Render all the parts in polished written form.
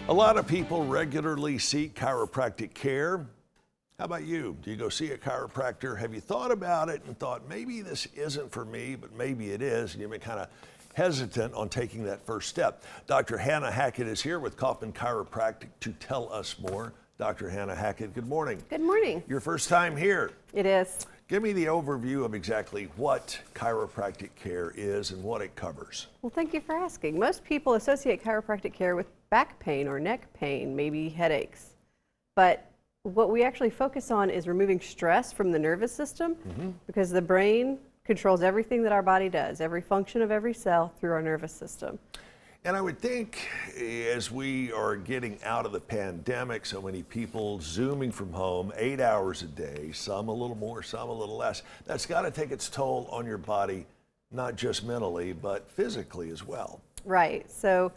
A lot of people regularly seek chiropractic care. How about you? Do you go see a chiropractor? Have you thought about it and thought, maybe this isn't for me, but maybe it is, and you've been kind of hesitant on taking that first step? Dr. Hannah Hackett is here with Kaufman Chiropractic to tell us more. Dr. Hannah Hackett, good morning. Good morning. Your first time here. It is. Give me the overview of exactly what chiropractic care is and what it covers. Well, thank you for asking. Most people associate chiropractic care with back pain or neck pain, maybe headaches. But what we actually focus on is removing stress from the nervous system because the brain controls everything that our body does, every function of every cell through our nervous system. And I would think as we are getting out of the pandemic, so many people Zooming from home 8 hours a day, some a little more, some a little less, that's got to take its toll on your body, not just mentally, but physically as well. Right. So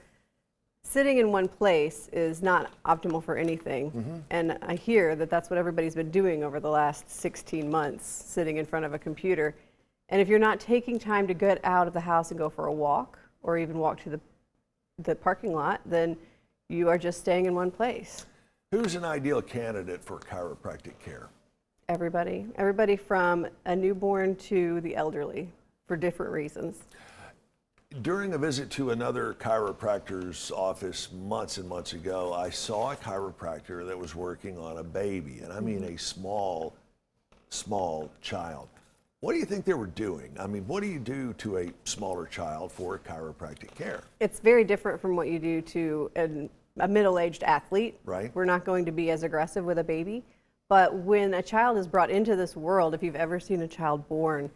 sitting in one place is not optimal for anything. And I hear that that's what everybody's been doing over the last 16 months, sitting in front of a computer. And if you're not taking time to get out of the house and go for a walk or even walk to the parking lot, then you are just staying in one place. Who's an ideal candidate for chiropractic care? Everybody. Everybody from a newborn to the elderly for different reasons. During a visit to another chiropractor's office months and months ago, I saw a chiropractor that was working on a baby, and I mean a small child. What do you think they were doing? I mean, what do you do to a smaller child for chiropractic care? It's very different from what you do to a middle-aged athlete. Right. We're not going to be as aggressive with a baby. But when a child is brought into this world, if you've ever seen a child born,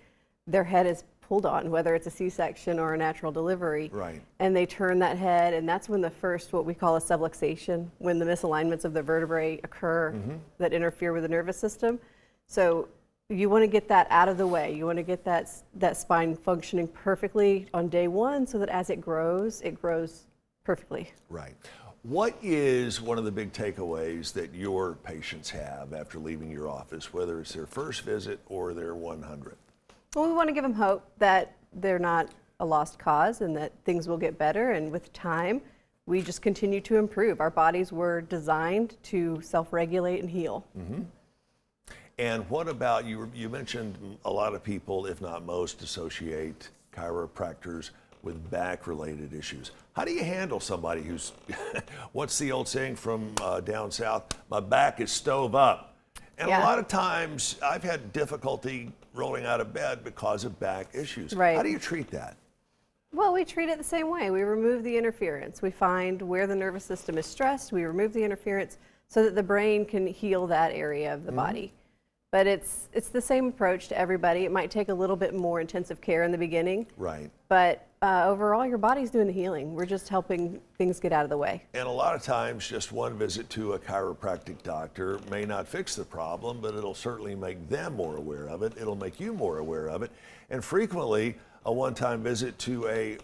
their head is pulled on, whether it's a C-section or a natural delivery. Right. And they turn that head, and that's when the first, what we call a subluxation, when the misalignments of the vertebrae occur that interfere with the nervous system. So you want to get that out of the way. You want to get that spine functioning perfectly on day one so that as it grows perfectly. Right. What is one of the big takeaways that your patients have after leaving your office, whether it's their first visit or their 100th? Well, we want to give them hope that they're not a lost cause and that things will get better. And with time, we just continue to improve. Our bodies were designed to self-regulate and heal. And what about, you mentioned a lot of people, if not most, associate chiropractors with back-related issues. How do you handle somebody who's, what's the old saying from down south, my back is stove up? And a lot of times I've had difficulty rolling out of bed because of back issues. Right. How do you treat that? Well, we treat it the same way. We remove the interference. We find where the nervous system is stressed. We remove the interference so that the brain can heal that area of the body. But it's the same approach to everybody. It might take a little bit more intensive care in the beginning. Right. But overall, your body's doing the healing. We're just helping things get out of the way. And a lot of times, just one visit to a chiropractic doctor may not fix the problem, but it'll certainly make them more aware of it. It'll make you more aware of it. And frequently, a one-time visit to a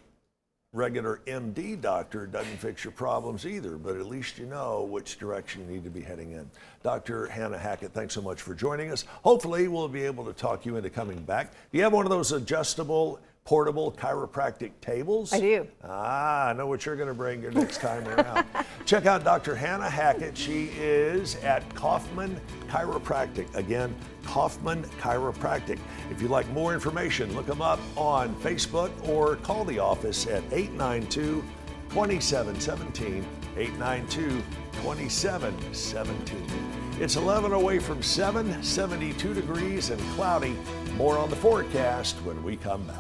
regular MD doctor doesn't fix your problems either, but at least you know which direction you need to be heading in. Dr. Hannah Hackett, thanks so much for joining us. Hopefully we'll be able to talk you into coming back. Do you have one of those adjustable, portable chiropractic tables? I do. I know what you're going to bring your next time around. Check out Dr. Hannah Hackett. She is at Kaufman Chiropractic. Again, Kaufman Chiropractic. If you'd like more information, look them up on Facebook or call the office at 892-2717, 892-2717. It's 11 away from 7, 72 degrees and cloudy. More on the forecast when we come back.